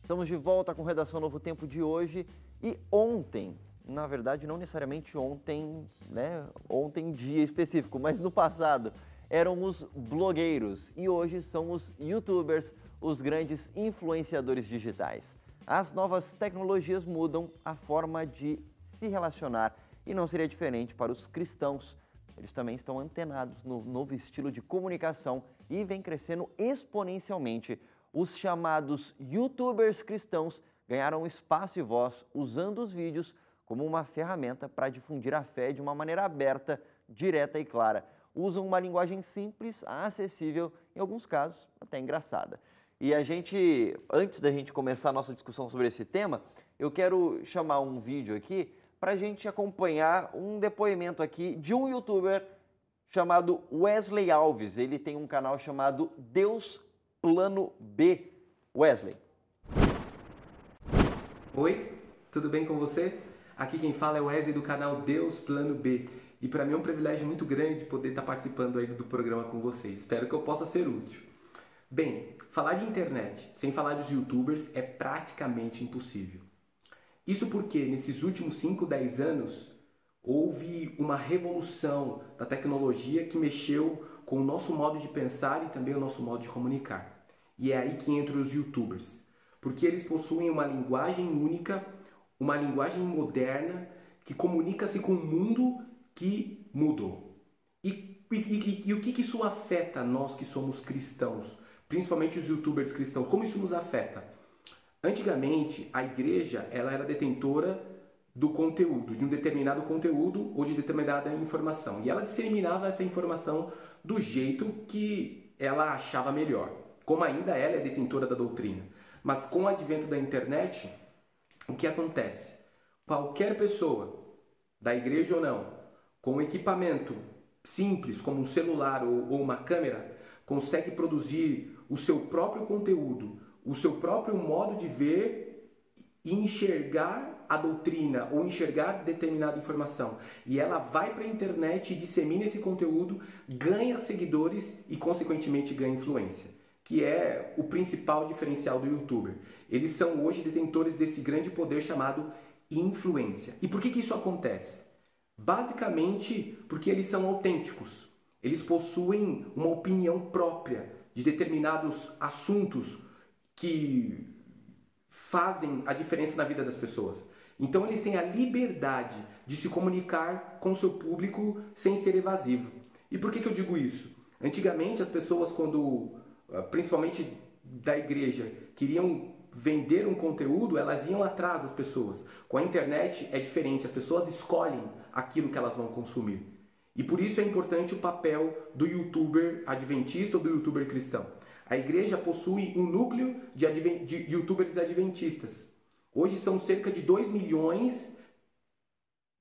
Estamos de volta com Redação Novo Tempo de hoje e ontem, na verdade não necessariamente ontem, né, ontem dia específico, mas no passado, eram os blogueiros e hoje são os youtubers, os grandes influenciadores digitais. As novas tecnologias mudam a forma de se relacionar e não seria diferente para os cristãos. Eles também estão antenados no novo estilo de comunicação e vem crescendo exponencialmente. Os chamados youtubers cristãos ganharam espaço e voz usando os vídeos como uma ferramenta para difundir a fé de uma maneira aberta, direta e clara. Usam uma linguagem simples, acessível, em alguns casos até engraçada. E antes da gente começar a nossa discussão sobre esse tema, eu quero chamar um vídeo aqui para a gente acompanhar um depoimento aqui de um youtuber chamado Wesley Alves. Ele tem um canal chamado Deus Plano B. Wesley. Oi, tudo bem com você? Aqui quem fala é o Wesley do canal Deus Plano B. E para mim é um privilégio muito grande poder estar participando aí do programa com vocês. Espero que eu possa ser útil. Bem, falar de internet sem falar dos youtubers é praticamente impossível. Isso porque nesses últimos 5, 10 anos houve uma revolução da tecnologia que mexeu com o nosso modo de pensar e também o nosso modo de comunicar. E é aí que entram os youtubers, porque eles possuem uma linguagem única, uma linguagem moderna que comunica-se com um mundo que mudou. E o que isso afeta nós que somos cristãos, principalmente os youtubers cristãos? Como isso nos afeta? Antigamente, a igreja ela era detentora do conteúdo, de um determinado conteúdo ou de determinada informação. E ela disseminava essa informação do jeito que ela achava melhor, como ainda ela é detentora da doutrina. Mas com o advento da internet, o que acontece? Qualquer pessoa, da igreja ou não, com um equipamento simples, como um celular ou uma câmera, consegue produzir o seu próprio conteúdo, o seu próprio modo de ver e enxergar a doutrina ou enxergar determinada informação. E ela vai para a internet e dissemina esse conteúdo, ganha seguidores e, consequentemente, ganha influência, que é o principal diferencial do youtuber. Eles são hoje detentores desse grande poder chamado influência. E por que isso acontece? Basicamente porque eles são autênticos. Eles possuem uma opinião própria de determinados assuntos que fazem a diferença na vida das pessoas. Então eles têm a liberdade de se comunicar com o seu público sem ser evasivo. E por que eu digo isso? Antigamente as pessoas, principalmente da igreja, queriam vender um conteúdo, elas iam atrás das pessoas. Com a internet é diferente, as pessoas escolhem aquilo que elas vão consumir. E por isso é importante o papel do youtuber adventista ou do youtuber cristão. A igreja possui um núcleo de youtubers adventistas. Hoje são cerca de 2 milhões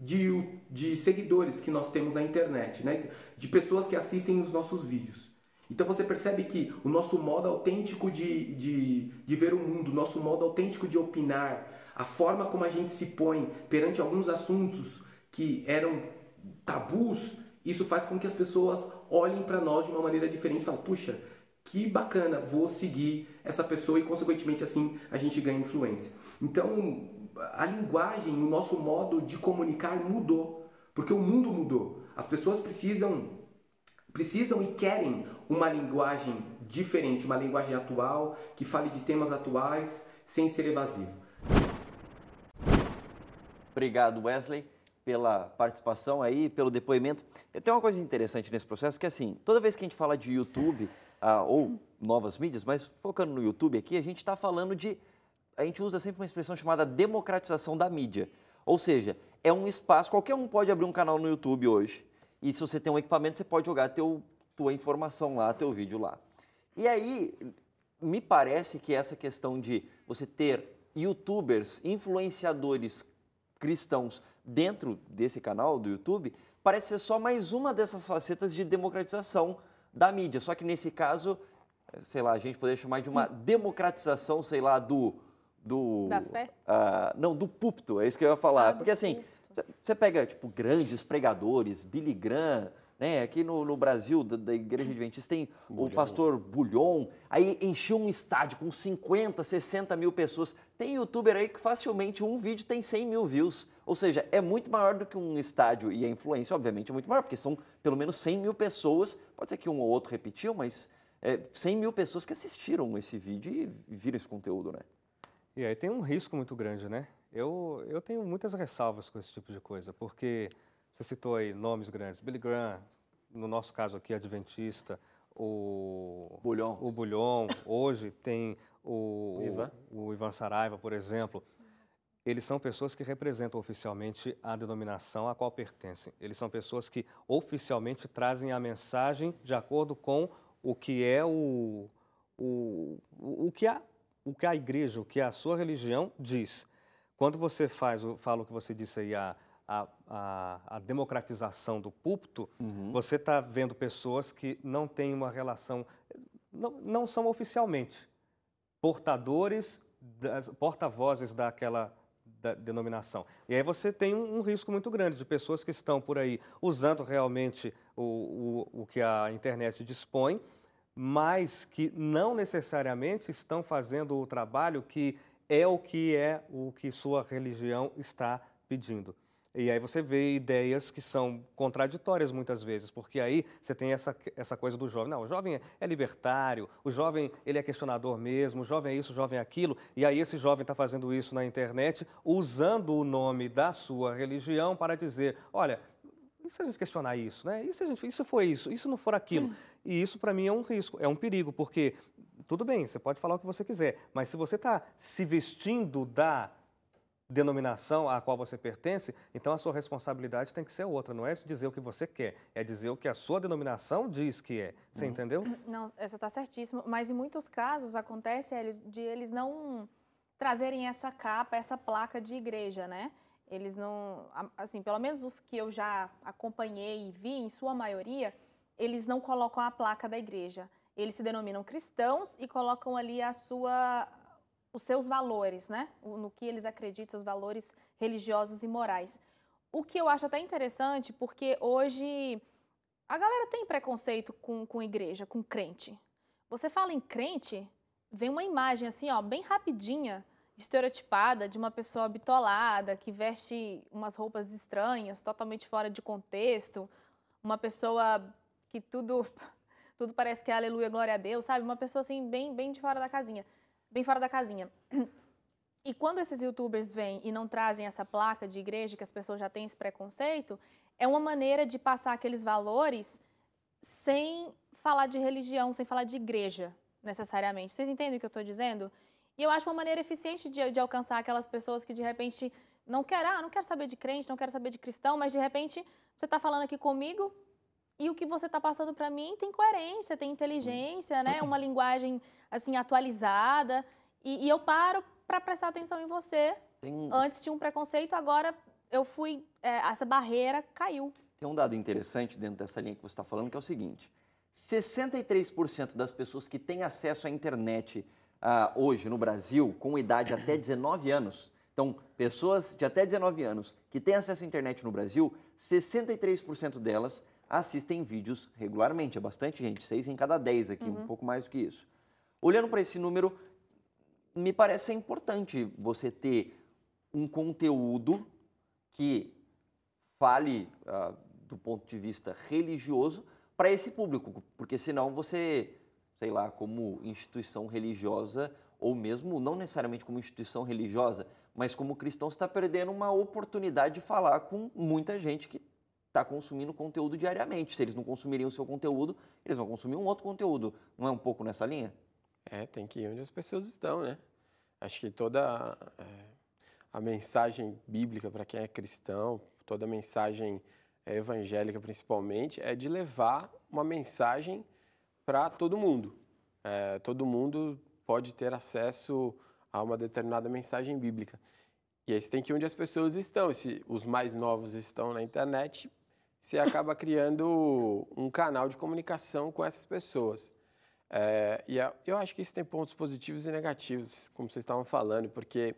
de seguidores que nós temos na internet, né? De pessoas que assistem os nossos vídeos. Então você percebe que o nosso modo autêntico de ver o mundo, o nosso modo autêntico de opinar, a forma como a gente se põe perante alguns assuntos que eram tabus, isso faz com que as pessoas olhem para nós de uma maneira diferente e falem, puxa, que bacana, vou seguir essa pessoa e, consequentemente, assim, a gente ganha influência. Então, a linguagem, o nosso modo de comunicar mudou, porque o mundo mudou. As pessoas precisam e querem uma linguagem diferente, uma linguagem atual, que fale de temas atuais, sem ser evasivo. Obrigado, Wesley, pela participação aí, pelo depoimento. Tem uma coisa interessante nesse processo, que assim, toda vez que a gente fala de YouTube, ou novas mídias, mas focando no YouTube aqui, a gente está falando a gente usa sempre uma expressão chamada democratização da mídia. Ou seja, é um espaço, qualquer um pode abrir um canal no YouTube hoje, e se você tem um equipamento, você pode jogar tua informação lá, teu vídeo lá. E aí, me parece que essa questão de você ter youtubers, influenciadores cristãos dentro desse canal do YouTube, parece ser só mais uma dessas facetas de democratização da mídia. Só que nesse caso, sei lá, a gente poderia chamar de uma democratização, sei lá, da fé? Não, do púlpito, é isso que eu ia falar. Porque assim, você pega, tipo, grandes pregadores, Billy Graham, né? Aqui no Brasil, da Igreja Adventista, tem o pastor Bulhon, aí encheu um estádio com 50, 60 mil pessoas. Tem youtuber aí que facilmente um vídeo tem 100 mil views. Ou seja, é muito maior do que um estádio, e a influência, obviamente, é muito maior, porque são pelo menos 100 mil pessoas, pode ser que um ou outro repetiu, mas 100 mil pessoas que assistiram esse vídeo e viram esse conteúdo, né? E aí tem um risco muito grande, né? Eu tenho muitas ressalvas com esse tipo de coisa, porque você citou aí nomes grandes, Billy Graham, no nosso caso aqui, Adventista, o Bulhon, hoje tem o Ivan Saraiva, por exemplo. Eles são pessoas que representam oficialmente a denominação a qual pertencem. Eles são pessoas que oficialmente trazem a mensagem de acordo com o que é o que a igreja, o que a sua religião diz. Quando você fala o que você disse aí, a democratização do púlpito, você está vendo pessoas que não têm uma relação, não são oficialmente porta-vozes daquela denominação. E aí você tem um risco muito grande de pessoas que estão por aí usando realmente o que a internet dispõe, mas que não necessariamente estão fazendo o trabalho que o que sua religião está pedindo. E aí você vê ideias que são contraditórias muitas vezes, porque aí você tem essa coisa do jovem. Não, o jovem é libertário, o jovem ele é questionador mesmo, o jovem é isso, o jovem é aquilo, e aí esse jovem está fazendo isso na internet, usando o nome da sua religião para dizer, olha, e se a gente questionar isso, né? E se for isso, e se não for aquilo? E isso para mim é um risco, é um perigo, porque tudo bem, você pode falar o que você quiser, mas se você está se vestindo da denominação à qual você pertence, então a sua responsabilidade tem que ser outra, não é dizer o que você quer, é dizer o que a sua denominação diz que é. Você entendeu? Não, essa está certíssimo, mas em muitos casos acontece, Hélio, de eles não trazerem essa capa, essa placa de igreja, né? Eles não, assim, pelo menos os que eu já acompanhei e vi, em sua maioria, eles não colocam a placa da igreja. Eles se denominam cristãos e colocam ali os seus valores, né? No que eles acreditam, seus valores religiosos e morais. O que eu acho até interessante, porque hoje a galera tem preconceito com igreja, com crente. Você fala em crente, vem uma imagem assim, ó, bem rapidinha, estereotipada, de uma pessoa bitolada, que veste umas roupas estranhas, totalmente fora de contexto, uma pessoa que tudo parece que é aleluia, glória a Deus, sabe? Uma pessoa assim, bem de fora da casinha. Bem fora da casinha. E quando esses youtubers vêm e não trazem essa placa de igreja, que as pessoas já têm esse preconceito, é uma maneira de passar aqueles valores sem falar de religião, sem falar de igreja, necessariamente. Vocês entendem o que eu estou dizendo? E eu acho uma maneira eficiente de alcançar aquelas pessoas que, de repente, não quero saber de crente, não quero saber de cristão, mas, de repente, você está falando aqui comigo e o que você está passando para mim tem coerência, tem inteligência, né? Uma linguagem, assim, atualizada. E eu paro para prestar atenção em você. Antes tinha um preconceito, agora essa barreira caiu. Tem um dado interessante dentro dessa linha que você está falando, que é o seguinte: 63% das pessoas que têm acesso à internet hoje no Brasil, com idade até 19 anos, então, pessoas de até 19 anos que têm acesso à internet no Brasil, 63% delas assistem vídeos regularmente. É bastante gente, 6 em cada 10 aqui, um pouco mais do que isso. Olhando para esse número, me parece importante você ter um conteúdo que fale do ponto de vista religioso para esse público, porque senão você, sei lá, como instituição religiosa, ou mesmo não necessariamente como instituição religiosa, mas como cristão, você está perdendo uma oportunidade de falar com muita gente que está consumindo conteúdo diariamente. Se eles não consumirem o seu conteúdo, eles vão consumir um outro conteúdo. Não é um pouco nessa linha? Tem que ir onde as pessoas estão, né? Acho que toda a mensagem bíblica para quem é cristão, toda a mensagem evangélica principalmente, é de levar uma mensagem para todo mundo. Todo mundo pode ter acesso a uma determinada mensagem bíblica. E aí você tem que ir onde as pessoas estão. Se os mais novos estão na internet, você acaba criando um canal de comunicação com essas pessoas. Eu acho que isso tem pontos positivos e negativos, como vocês estavam falando, porque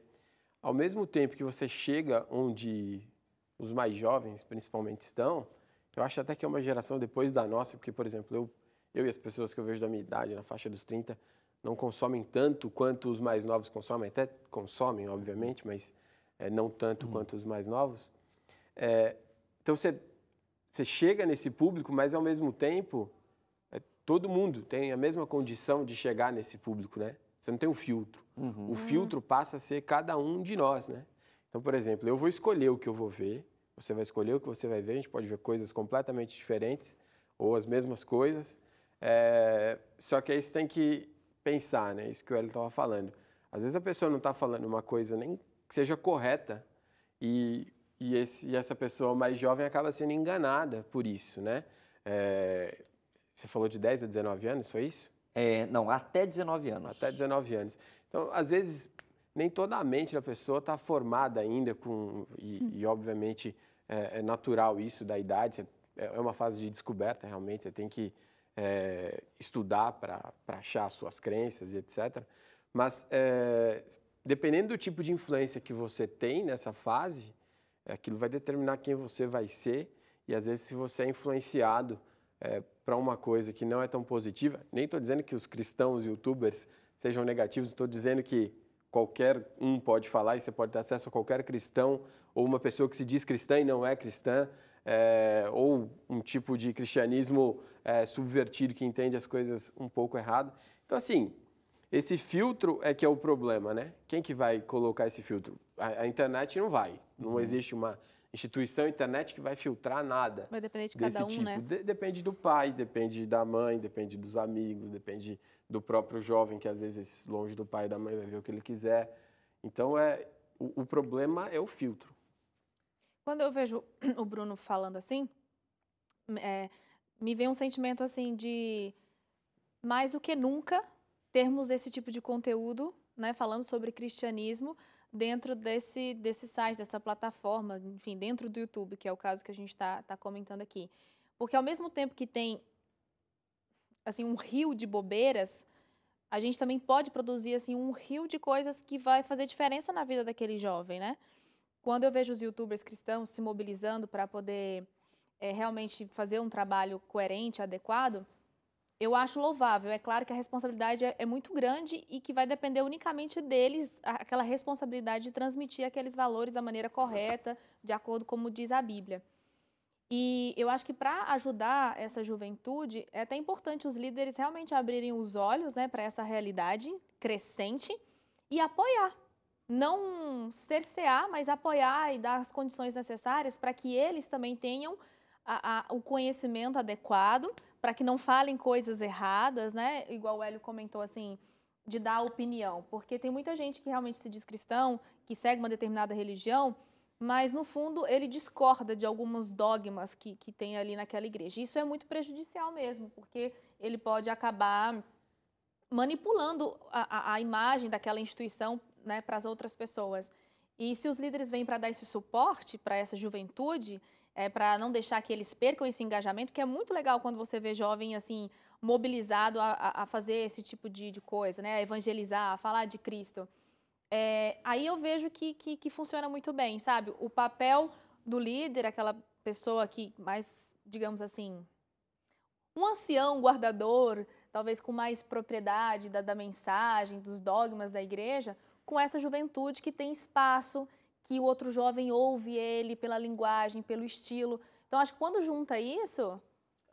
ao mesmo tempo que você chega onde os mais jovens, principalmente, estão, Eu acho até que é uma geração depois da nossa, porque, por exemplo, eu e as pessoas que eu vejo da minha idade, na faixa dos 30, não consomem tanto quanto os mais novos consomem. Até consomem, obviamente, mas não tanto quanto os mais novos. Então, você chega nesse público, mas, ao mesmo tempo, todo mundo tem a mesma condição de chegar nesse público, né? Você não tem um filtro. O filtro passa a ser cada um de nós, né? Então, por exemplo, eu vou escolher o que eu vou ver, você vai escolher o que você vai ver, a gente pode ver coisas completamente diferentes ou as mesmas coisas, só que aí você tem que pensar, né? Isso que o Hélio estava falando. Às vezes a pessoa não está falando uma coisa nem que seja correta e essa pessoa mais jovem acaba sendo enganada por isso, né? Você falou de 10 a 19 anos, foi isso? Não, até 19 anos. Até 19 anos. Então, às vezes, nem toda a mente da pessoa está formada ainda e obviamente, é natural isso da idade. É uma fase de descoberta, realmente. Você tem que estudar para achar suas crenças e etc. Mas, dependendo do tipo de influência que você tem nessa fase, aquilo vai determinar quem você vai ser. E, às vezes, se você é influenciado para uma coisa que não é tão positiva, nem estou dizendo que os cristãos youtubers sejam negativos, estou dizendo que qualquer um pode falar e você pode ter acesso a qualquer cristão ou uma pessoa que se diz cristã e não é cristã, ou um tipo de cristianismo subvertido que entende as coisas um pouco errado. Então, assim, esse filtro é que é o problema, né? Quem que vai colocar esse filtro? A internet não vai. Não existe uma instituição internet que vai filtrar nada. Vai depender de desse cada um, tipo. né? Depende do pai, depende da mãe, depende dos amigos, depende do próprio jovem, que às vezes longe do pai e da mãe vai ver o que ele quiser. Então, o problema é o filtro. Quando eu vejo o Bruno falando assim, me vem um sentimento assim de, mais do que nunca, termos esse tipo de conteúdo, né, falando sobre cristianismo, dentro desse site, dessa plataforma, enfim, dentro do YouTube, que é o caso que a gente está comentando aqui. Porque ao mesmo tempo que tem assim, um rio de bobeiras, a gente também pode produzir assim, um rio de coisas que vai fazer diferença na vida daquele jovem, né? Quando eu vejo os youtubers cristãos se mobilizando para poder realmente fazer um trabalho coerente, adequado, eu acho louvável. É claro que a responsabilidade é muito grande e que vai depender unicamente deles, aquela responsabilidade de transmitir aqueles valores da maneira correta, de acordo com como diz a Bíblia. E eu acho que para ajudar essa juventude, é até importante os líderes realmente abrirem os olhos, né, para essa realidade crescente e apoiar. Não cercear, mas apoiar e dar as condições necessárias para que eles também tenham o conhecimento adequado, para que não falem coisas erradas, né? Igual o Hélio comentou, assim, de dar opinião. Porque tem muita gente que realmente se diz cristão, que segue uma determinada religião, mas, no fundo, ele discorda de alguns dogmas que tem ali naquela igreja. Isso é muito prejudicial mesmo, porque ele pode acabar manipulando a imagem daquela instituição, né, para as outras pessoas. E se os líderes vêm para dar esse suporte para essa juventude, para não deixar que eles percam esse engajamento, que é muito legal quando você vê jovem assim, mobilizado a fazer esse tipo de coisa, né, a evangelizar, a falar de Cristo. Aí eu vejo que funciona muito bem, sabe? O papel do líder, aquela pessoa que mais, digamos assim, um ancião guardador, talvez com mais propriedade da mensagem, dos dogmas da igreja, com essa juventude que tem espaço, que o outro jovem ouve ele pela linguagem, pelo estilo. Então, acho que quando junta isso...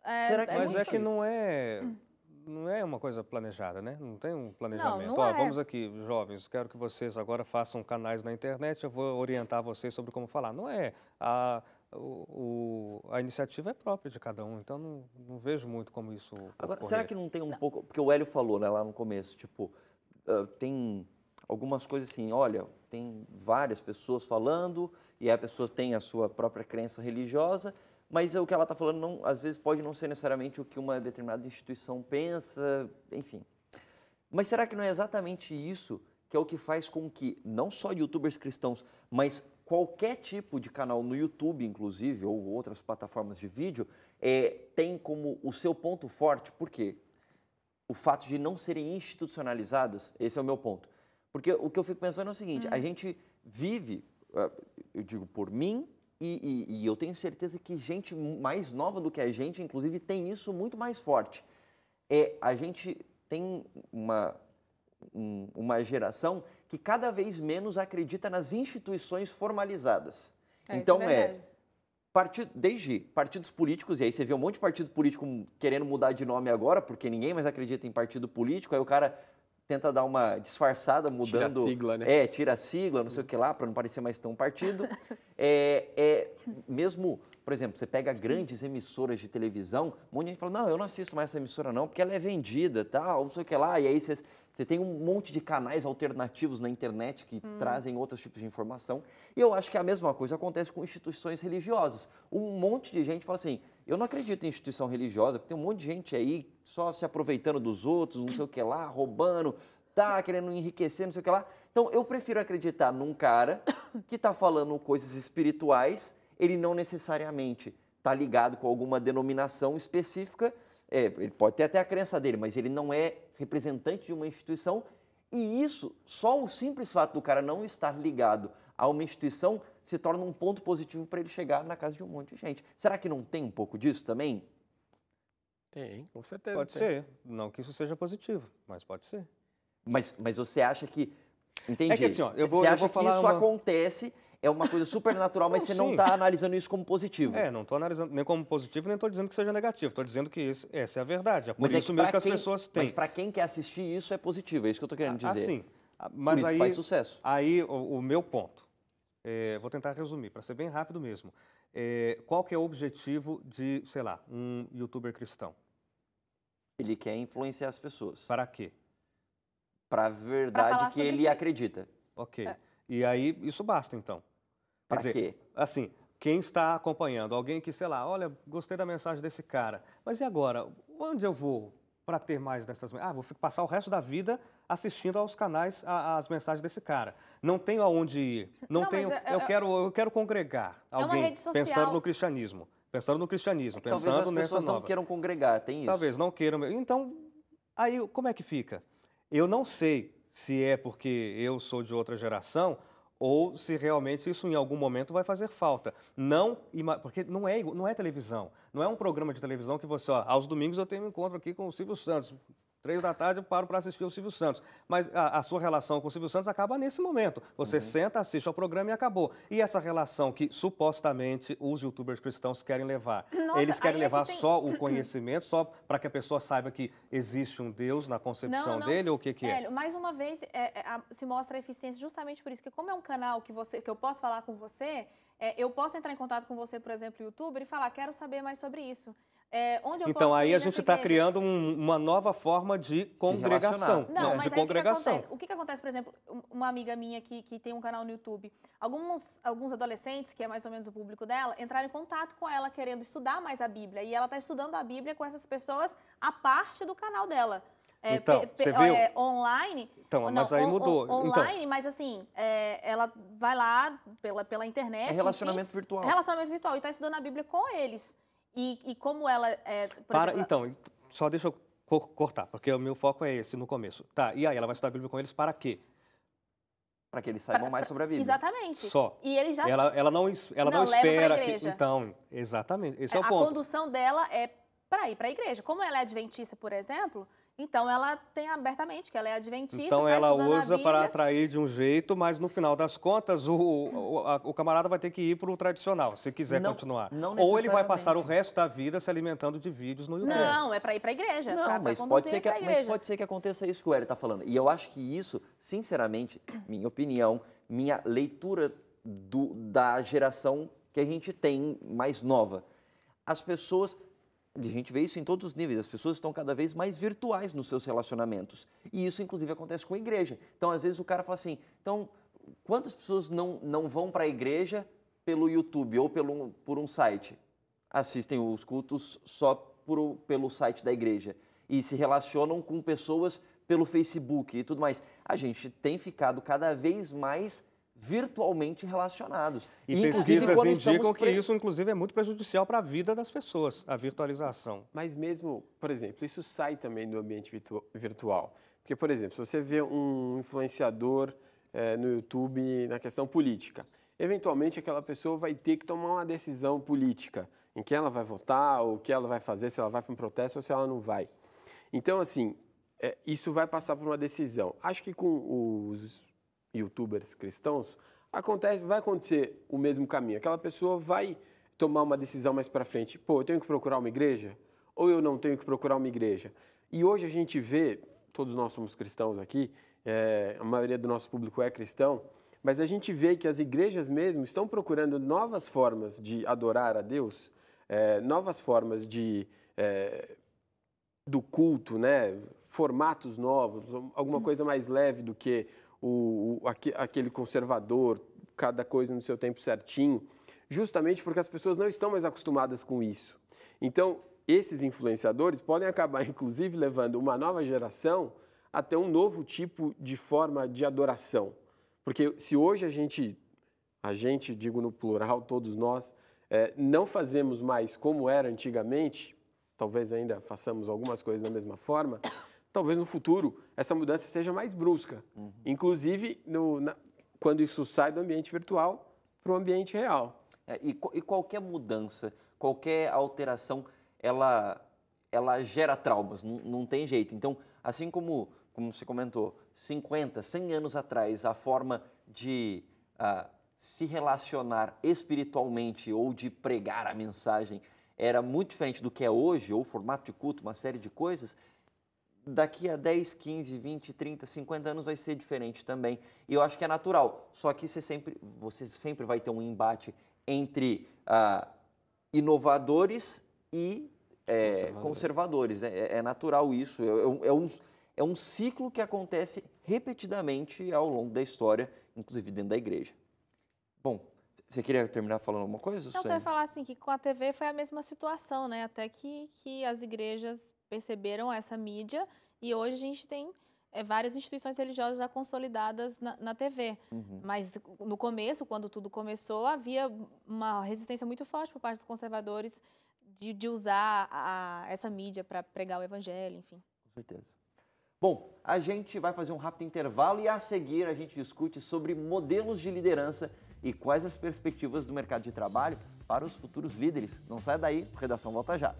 Mas é que não é uma coisa planejada, né? Não tem um planejamento. Não é. Vamos aqui, jovens, quero que vocês agora façam canais na internet, eu vou orientar vocês sobre como falar. Não é. A iniciativa é própria de cada um, então não vejo muito como isso Agora, ocorrer. será que não tem um pouco... Porque o Hélio falou, né, lá no começo, tipo, tem algumas coisas assim, olha, tem várias pessoas falando e a pessoa tem a sua própria crença religiosa, mas o que ela está falando, às vezes, pode não ser necessariamente o que uma determinada instituição pensa, enfim. Mas será que não é exatamente isso que é o que faz com que, não só youtubers cristãos, mas qualquer tipo de canal no YouTube, inclusive, ou outras plataformas de vídeo, tem como o seu ponto forte? Por quê? O fato de não serem institucionalizadas, esse é o meu ponto. Porque o que eu fico pensando é o seguinte, a gente vive, eu digo por mim e eu tenho certeza que gente mais nova do que a gente, inclusive, tem isso muito mais forte. A gente tem uma geração que cada vez menos acredita nas instituições formalizadas. Então, desde partidos políticos, e aí você vê um monte de partido político querendo mudar de nome agora, porque ninguém mais acredita em partido político, aí o cara tenta dar uma disfarçada, mudando... Tira a sigla, né? Tira a sigla, não sei o que lá, para não parecer mais tão partido. Mesmo, por exemplo, você pega grandes emissoras de televisão, um monte de gente fala, não, eu não assisto mais essa emissora não, porque ela é vendida, tal, não sei o que lá, e aí você tem um monte de canais alternativos na internet que trazem outros tipos de informação. E eu acho que a mesma coisa acontece com instituições religiosas. Um monte de gente fala assim, eu não acredito em instituição religiosa, porque tem um monte de gente aí só se aproveitando dos outros, não sei o que lá, roubando, querendo enriquecer, não sei o que lá. Então, eu prefiro acreditar num cara que está falando coisas espirituais, ele não necessariamente está ligado com alguma denominação específica, ele pode ter até a crença dele, mas ele não é representante de uma instituição, e isso, só o simples fato do cara não estar ligado a uma instituição se torna um ponto positivo para ele chegar na casa de um monte de gente. Será que não tem um pouco disso também? Tem, com certeza. Pode ser. Não que isso seja positivo, mas pode ser. Mas você acha que... Entendi. É que assim, ó, você acha que isso acontece, é uma coisa super natural, mas você não está analisando isso como positivo. Não estou analisando nem como positivo, nem estou dizendo que seja negativo. Estou dizendo que essa é a verdade. É por isso mesmo que as pessoas têm. Mas para quem quer assistir isso é positivo, é isso que eu estou querendo dizer. Sim. Mas por isso faz sucesso. Aí o meu ponto, vou tentar resumir, para ser bem rápido mesmo. Qual que é o objetivo de, sei lá, um youtuber cristão? Ele quer influenciar as pessoas. Para quê? Para a verdade que ele acredita. Ok. E aí, isso basta, então. Para quê? Assim, quem está acompanhando, alguém que, sei lá, olha, gostei da mensagem desse cara, mas e agora? Onde eu vou para ter mais dessas mensagens? Vou passar o resto da vida assistindo aos canais, às mensagens desse cara. Não tenho aonde ir. Eu quero congregar alguém pensando no cristianismo. Pensando no cristianismo, pensando nessa nova. Talvez as pessoas não queiram congregar, tem isso? Talvez não queiram. Então, aí como é que fica? Eu não sei se é porque eu sou de outra geração ou se realmente isso em algum momento vai fazer falta. Porque não é televisão, não é um programa de televisão que você, aos domingos eu tenho um encontro aqui com o Silvio Santos, 3 da tarde eu paro para assistir o Silvio Santos. Mas a sua relação com o Silvio Santos acaba nesse momento. Você senta, assiste ao programa e acabou. E essa relação que supostamente os youtubers cristãos querem levar? Eles querem levar só o conhecimento, só para que a pessoa saiba que existe um Deus na concepção dele, ou o que é? Mais uma vez, se mostra a eficiência justamente por isso, que como é um canal que eu posso falar com você, eu posso entrar em contato com você, por exemplo, youtuber, e falar, quero saber mais sobre isso. Então aí a gente está criando uma nova forma de congregação. Mas o que acontece, por exemplo, uma amiga minha que tem um canal no YouTube, alguns adolescentes, que é mais ou menos o público dela, entraram em contato com ela querendo estudar mais a Bíblia, e ela está estudando a Bíblia com essas pessoas à parte do canal dela. Então, você viu? Online. Então, mas aí mudou. Online, mas assim, ela vai lá pela internet. É relacionamento virtual. É relacionamento virtual, e está estudando a Bíblia com eles. E como ela Então, só deixa eu cortar, porque o meu foco é esse no começo. Tá, e aí ela vai estudar a Bíblia com eles para quê? Para que eles saibam mais sobre a Bíblia. Exatamente. Só. E eles já ela não espera que... Então, exatamente, esse é o ponto. A condução dela é para ir para a igreja. Como ela é adventista, por exemplo, então ela tem abertamente que ela é adventista. Então ela usa para atrair de um jeito, mas no final das contas o camarada vai ter que ir para o tradicional, se quiser continuar. Ou ele vai passar o resto da vida se alimentando de vídeos no YouTube. Não, é para ir para a igreja. Mas pode ser que aconteça isso que o Hélio está falando. E eu acho que isso, sinceramente, minha opinião, minha leitura da geração que a gente tem mais nova. As pessoas... A gente vê isso em todos os níveis, as pessoas estão cada vez mais virtuais nos seus relacionamentos. E isso, inclusive, acontece com a igreja. Então, às vezes, o cara fala assim, então, quantas pessoas não vão para a igreja pelo YouTube ou por um site? Assistem os cultos só pelo site da igreja. E se relacionam com pessoas pelo Facebook e tudo mais. A gente tem ficado cada vez mais virtualmente relacionados. E pesquisas indicam que isso, inclusive, é muito prejudicial para a vida das pessoas, a virtualização. Mas mesmo, por exemplo, isso sai também do ambiente virtual. Porque, por exemplo, se você vê um influenciador no YouTube na questão política, eventualmente aquela pessoa vai ter que tomar uma decisão política em que ela vai votar, ou o que ela vai fazer, se ela vai para um protesto ou se ela não vai. Então, assim, isso vai passar por uma decisão. Acho que com os youtubers cristãos vai acontecer o mesmo caminho. Aquela pessoa vai tomar uma decisão mais para frente. Pô, eu tenho que procurar uma igreja? Ou eu não tenho que procurar uma igreja? E hoje a gente vê, todos nós somos cristãos aqui, a maioria do nosso público é cristão, mas a gente vê que as igrejas mesmo estão procurando novas formas de adorar a Deus, novas formas do culto, né? Formatos novos, alguma coisa mais leve do que aquele conservador, cada coisa no seu tempo certinho, justamente porque as pessoas não estão mais acostumadas com isso. Então, esses influenciadores podem acabar, inclusive, levando uma nova geração até um novo tipo de forma de adoração. Porque se hoje a gente, digo no plural, todos nós, não fazemos mais como era antigamente, talvez ainda façamos algumas coisas da mesma forma, talvez no futuro essa mudança seja mais brusca. Inclusive, quando isso sai do ambiente virtual para o ambiente real. E qualquer mudança, qualquer alteração, ela gera traumas, não tem jeito. Então, assim como você comentou, 50, 100 anos atrás, a forma de se relacionar espiritualmente ou de pregar a mensagem era muito diferente do que é hoje, ou o formato de culto, uma série de coisas, daqui a 10, 15, 20, 30, 50 anos vai ser diferente também. E eu acho que é natural, só que você sempre vai ter um embate entre inovadores e conservadores. É natural isso, é um ciclo que acontece repetidamente ao longo da história, inclusive dentro da igreja. Bom, você queria terminar falando alguma coisa? Não, você vai falar assim, que com a TV foi a mesma situação, né? Até que as igrejas perceberam essa mídia e hoje a gente tem várias instituições religiosas já consolidadas na TV. Mas no começo, quando tudo começou, havia uma resistência muito forte por parte dos conservadores de usar essa mídia para pregar o evangelho, enfim. Com certeza. Bom, a gente vai fazer um rápido intervalo e a seguir a gente discute sobre modelos de liderança e quais as perspectivas do mercado de trabalho para os futuros líderes. Não sai daí, a redação volta já.